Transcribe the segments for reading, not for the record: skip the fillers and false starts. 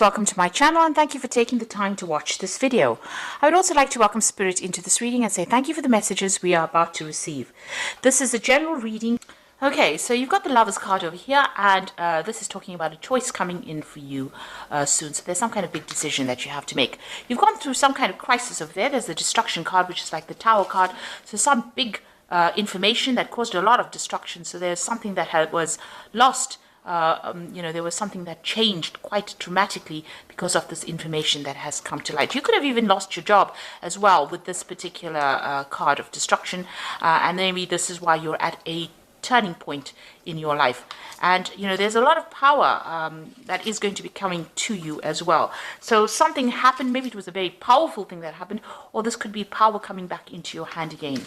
Welcome to my channel and thank you for taking the time to watch this video. I would also like to welcome Spirit into this reading and say thank you for the messages we are about to receive. This is a general reading. Okay, so you've got the Lovers card over here, and this is talking about a choice coming in for you soon. So there's some kind of big decision that you have to make. You've gone through some kind of crisis over there. There's the Destruction card, which is like the Tower card. So some big information that caused a lot of destruction. So there's something that was lost. There was something that changed quite dramatically because of this information that has come to light. You could have even lost your job as well with this particular card of destruction, and maybe this is why you're at a turning point in your life. And there's a lot of power that is going to be coming to you as well. So something happened, maybe it was a very powerful thing that happened, or this could be power coming back into your hand again.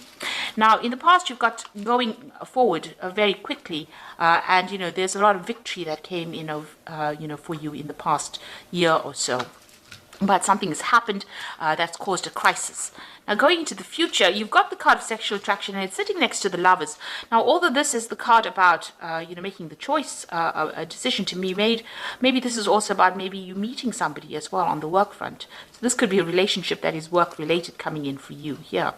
Now in the past you've got going forward very quickly, and there's a lot of victory that came for you in the past year or so. But something has happened that's caused a crisis. Now going into the future, you've got the card of sexual attraction, and it's sitting next to the Lovers. Now although this is the card about making the choice, a decision to be made, maybe this is also about maybe you meeting somebody as well on the work front. So this could be a relationship that is work related coming in for you here.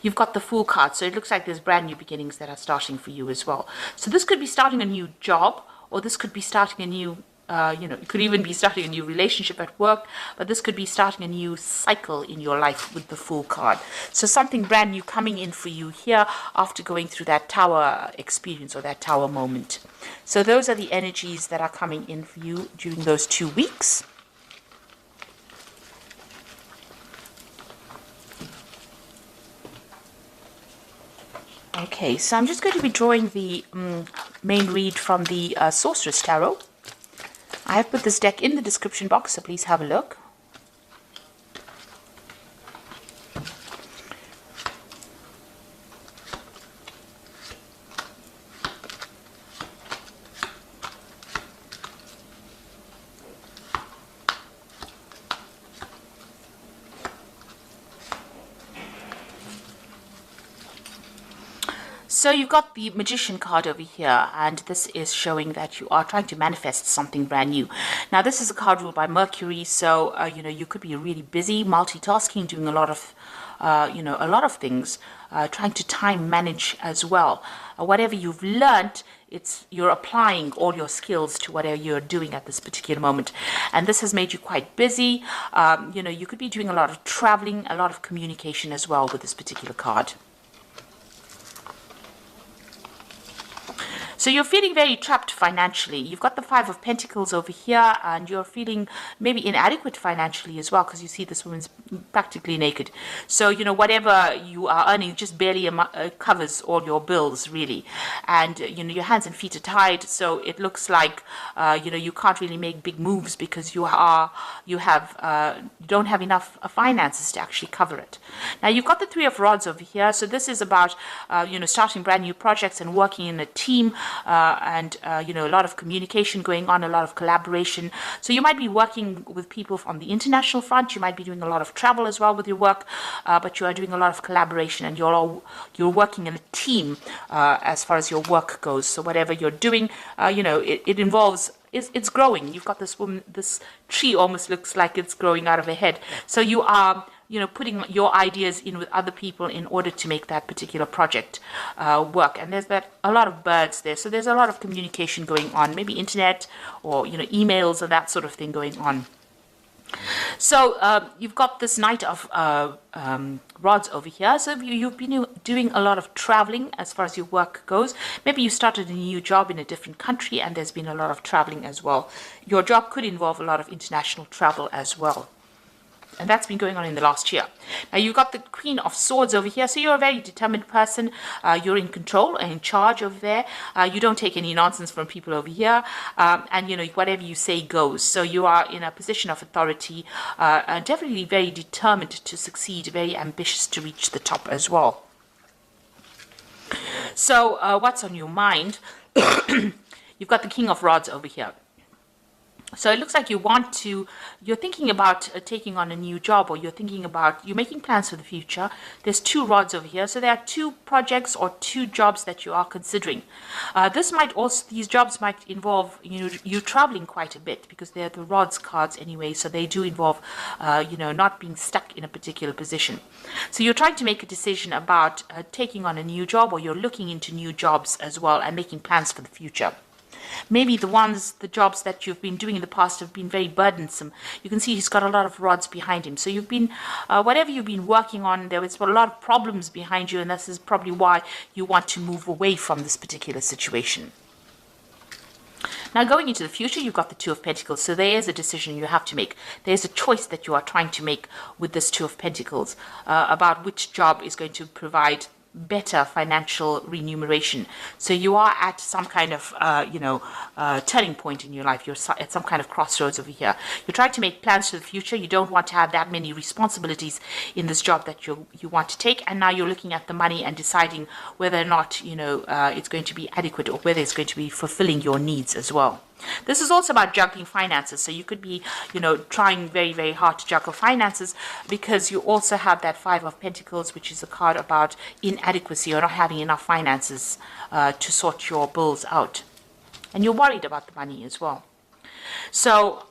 You've got the Fool card, so it looks like there's brand new beginnings that are starting for you as well. So this could be starting a new job, or this could be starting a new it could even be starting a new relationship at work, but this could be starting a new cycle in your life with the Fool card. So something brand new coming in for you here after going through that Tower experience or that Tower moment. So those are the energies that are coming in for you during those 2 weeks. Okay, so I'm just going to be drawing the main read from the Sorceress Tarot. I have put this deck in the description box, so please have a look. So you've got the Magician card over here, and this is showing that you are trying to manifest something brand new. Now this is a card ruled by Mercury, so you could be really busy, multitasking, doing a lot of things, trying to time manage as well. Whatever you've learned, you're applying all your skills to whatever you're doing at this particular moment, and this has made you quite busy. You could be doing a lot of traveling, a lot of communication as well with this particular card. So you're feeling very trapped financially. You've got the Five of Pentacles over here, and you're feeling maybe inadequate financially as well, because you see this woman's practically naked. So, whatever you are earning just barely covers all your bills, really. And, your hands and feet are tied, so it looks like, you can't really make big moves because you don't have enough finances to actually cover it. Now, you've got the Three of Rods over here, so this is about, starting brand new projects and working in a team. A lot of communication going on, a lot of collaboration. So you might be working with people on the international front. You might be doing a lot of travel as well with your work, but you are doing a lot of collaboration, and you're working in a team as far as your work goes. So whatever you're doing, it involves. It's growing. You've got this woman, this tree almost looks like it's growing out of her head. So you are putting your ideas in with other people in order to make that particular project work. And there's a lot of birds there. So there's a lot of communication going on, maybe internet or, emails or that sort of thing going on. So you've got this Knight of Rods over here. So you've been doing a lot of traveling as far as your work goes. Maybe you started a new job in a different country, and there's been a lot of traveling as well. Your job could involve a lot of international travel as well. And that's been going on in the last year. Now you've got the Queen of Swords over here. So you're a very determined person. You're in control and in charge over there. You don't take any nonsense from people over here. And whatever you say goes. So you are in a position of authority. Definitely very determined to succeed. Very ambitious to reach the top as well. So what's on your mind? You've got the King of Rods over here. So it looks like you're thinking about taking on a new job, or you're making plans for the future. There's two rods over here. So there are two projects or two jobs that you are considering. These jobs might involve, you traveling quite a bit, because they're the rods cards anyway. So they do involve, not being stuck in a particular position. So you're trying to make a decision about taking on a new job, or you're looking into new jobs as well and making plans for the future. Maybe the jobs that you've been doing in the past have been very burdensome. You can see he's got a lot of rods behind him. So whatever you've been working on, there was a lot of problems behind you, and this is probably why you want to move away from this particular situation. Now, going into the future, you've got the Two of Pentacles. So there is a decision you have to make. There's a choice that you are trying to make with this Two of Pentacles about which job is going to provide better financial remuneration. So you are at some kind of turning point in your life. You're at some kind of crossroads over here. You're trying to make plans for the future. You don't want to have that many responsibilities in this job that you want to take, and now you're looking at the money and deciding whether or not it's going to be adequate, or whether it's going to be fulfilling your needs as well. This is also about juggling finances. So you could be, trying very, very hard to juggle finances, because you also have that Five of Pentacles, which is a card about inadequacy, or not having enough finances to sort your bills out. And you're worried about the money as well. So,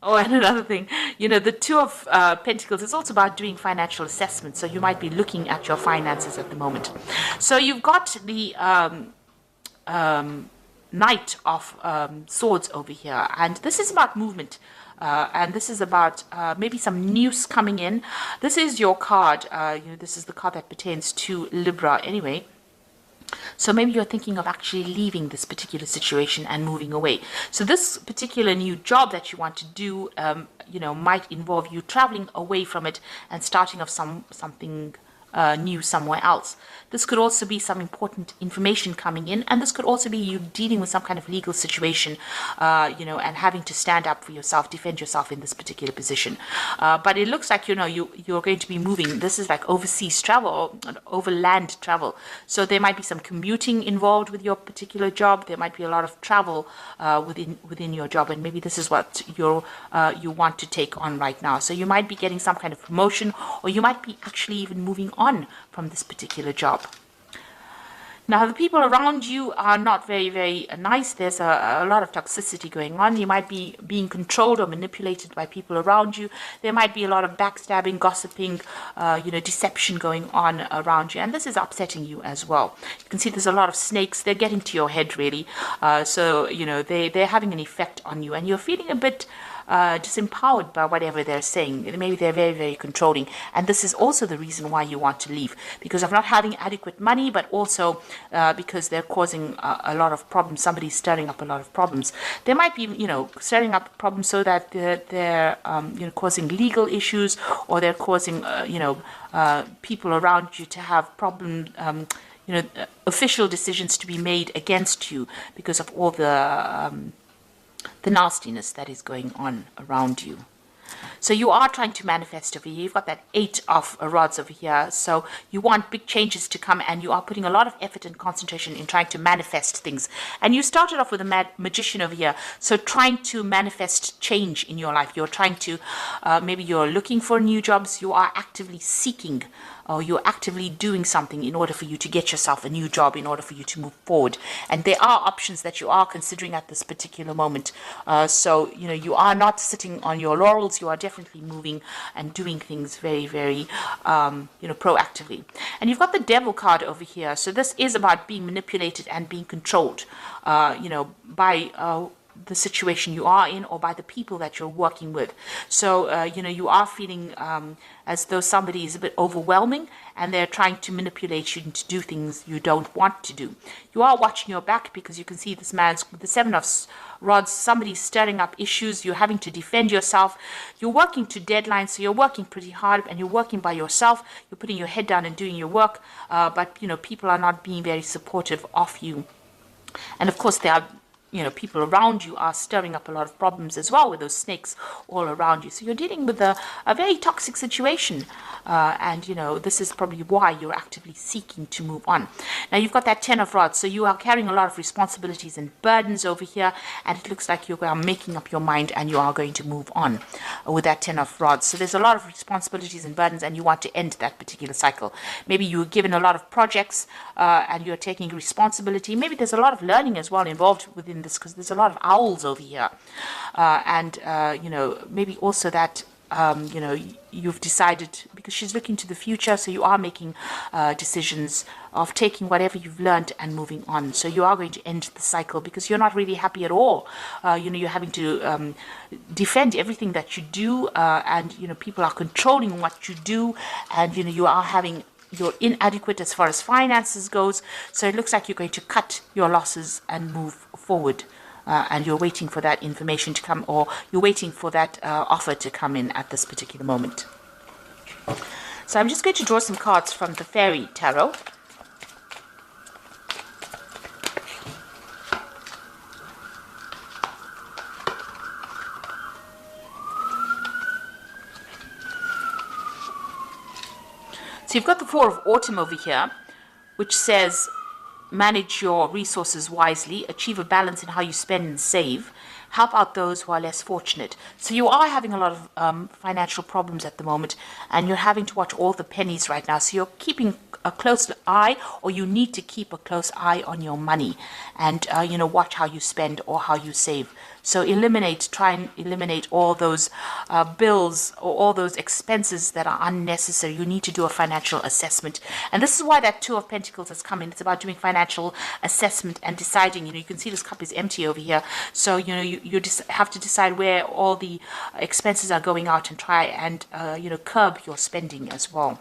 and another thing, the Two of Pentacles is also about doing financial assessments. So you might be looking at your finances at the moment. So you've got the Knight of Swords over here, and this is about movement, and this is about maybe some news coming in. This is your card. This is the card that pertains to Libra anyway. So maybe you're thinking of actually leaving this particular situation and moving away. So this particular new job that you want to do, might involve you traveling away from it and starting off something new somewhere else. This could also be some important information coming in, and this could also be you dealing with some kind of legal situation, and having to stand up for yourself, defend yourself in this particular position. But it looks like, you're going to be moving. This is like overseas travel, or overland travel. So there might be some commuting involved with your particular job. There might be a lot of travel within your job, and maybe this is what you want to take on right now. So you might be getting some kind of promotion, or you might be actually even moving on from this particular job. Now, the people around you are not very, very nice. There's a lot of toxicity going on. You might be being controlled or manipulated by people around you. There might be a lot of backstabbing, gossiping, deception going on around you. And this is upsetting you as well. You can see there's a lot of snakes. They're getting to your head, really. They're having an effect on you. And you're feeling a bit disempowered by whatever they're saying. Maybe they're very, very controlling. And this is also the reason why you want to leave, because of not having adequate money, but also because they're causing a lot of problems. Somebody's stirring up a lot of problems. They might be, stirring up problems so that they're causing legal issues, or they're causing, people around you to have problems, official decisions to be made against you because of all the nastiness that is going on around you. So you are trying to manifest over here. You've got that Eight of Rods over here. So you want big changes to come, and you are putting a lot of effort and concentration in trying to manifest things. And you started off with a Magician over here. So trying to manifest change in your life. You're trying to, maybe you're looking for new jobs. You are actively seeking, or you're actively doing something in order for you to get yourself a new job, in order for you to move forward. And there are options that you are considering at this particular moment. So, you are not sitting on your laurels. You are definitely moving and doing things very, very, proactively. And you've got the Devil card over here. So this is about being manipulated and being controlled, by the situation you are in, or by the people that you're working with. So, you are feeling as though somebody is a bit overwhelming, and they're trying to manipulate you to do things you don't want to do. You are watching your back, because you can see this man's with the Seven of Rods. Somebody's stirring up issues. You're having to defend yourself. You're working to deadlines, so you're working pretty hard, and you're working by yourself. You're putting your head down and doing your work, but people are not being very supportive of you. And of course, there are people around you are stirring up a lot of problems as well with those snakes all around you. So you're dealing with a very toxic situation. And this is probably why you're actively seeking to move on. Now you've got that 10 of rods, so you are carrying a lot of responsibilities and burdens over here, and it looks like you are making up your mind and you are going to move on with that 10 of rods. So there's a lot of responsibilities and burdens, and you want to end that particular cycle. Maybe you were given a lot of projects and you're taking responsibility. Maybe there's a lot of learning as well involved within this, because there's a lot of owls over here. Maybe also that you've decided, because she's looking to the future, so you are making decisions of taking whatever you've learned and moving on. So you are going to end the cycle because you're not really happy at all. You're having to defend everything that you do, and people are controlling what you do, and you're inadequate as far as finances goes. So it looks like you're going to cut your losses and move forward. And you're waiting for that information to come, or you're waiting for that offer to come in at this particular moment. So I'm just going to draw some cards from the Fairy Tarot. So you've got the Four of Autumn over here, which says, manage your resources wisely, achieve a balance in how you spend and save, help out those who are less fortunate. So you are having a lot of financial problems at the moment, and you're having to watch all the pennies right now. So you're keeping a close eye, or you need to keep a close eye on your money, and watch how you spend or how you save. So try and eliminate all those bills or all those expenses that are unnecessary. You need to do a financial assessment. And this is why that Two of Pentacles has come in. It's about doing financial assessment and deciding, you can see this cup is empty over here. So, you just have to decide where all the expenses are going out, and try and, curb your spending as well.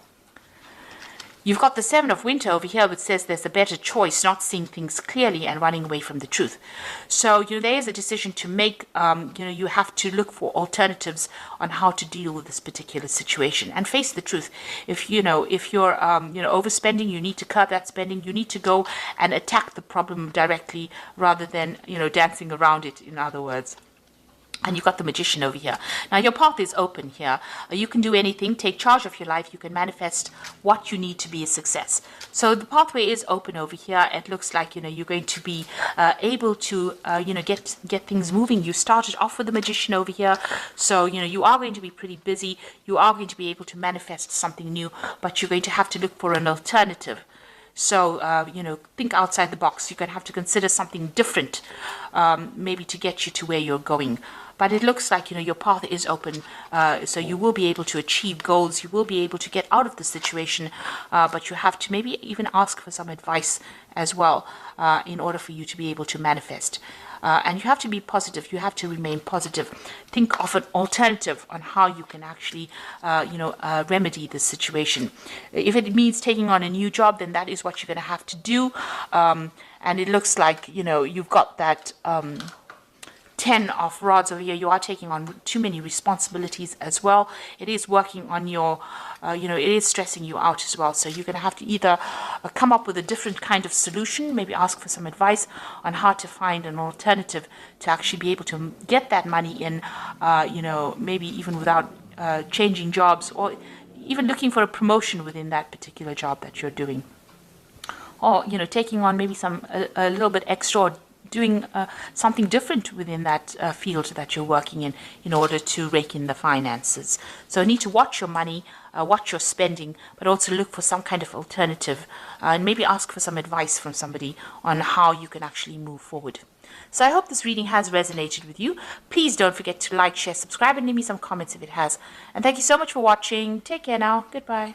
You've got the Seven of Winter over here, which says there's a better choice, not seeing things clearly and running away from the truth. So, there is a decision to make. You have to look for alternatives on how to deal with this particular situation and face the truth. If you're overspending, you need to curb that spending. You need to go and attack the problem directly rather than, dancing around it, in other words. And you've got the Magician over here. Now, your path is open here. You can do anything. Take charge of your life. You can manifest what you need to be a success. So the pathway is open over here. It looks like, you're going to be able to, get things moving. You started off with the Magician over here. So, you are going to be pretty busy. You are going to be able to manifest something new, but you're going to have to look for an alternative. So, think outside the box. You're going to have to consider something different, maybe to get you to where you're going. But it looks like, your path is open, so you will be able to achieve goals. You will be able to get out of the situation, but you have to maybe even ask for some advice as well in order for you to be able to manifest. And you have to be positive. You have to remain positive. Think of an alternative on how you can actually, remedy this situation. If it means taking on a new job, then that is what you're going to have to do. And it looks like, you've got that 10 of rods over here. You are taking on too many responsibilities as well. It is working on your, it is stressing you out as well. So you're going to have to either come up with a different kind of solution, maybe ask for some advice on how to find an alternative to actually be able to get that money in, maybe even without changing jobs, or even looking for a promotion within that particular job that you're doing. Or, taking on maybe a little bit extra, or doing something different within that field that you're working in order to rake in the finances. So you need to watch your money, watch your spending, but also look for some kind of alternative, and maybe ask for some advice from somebody on how you can actually move forward. So I hope this reading has resonated with you. Please don't forget to like, share, subscribe, and leave me some comments if it has. And thank you so much for watching. Take care now. Goodbye.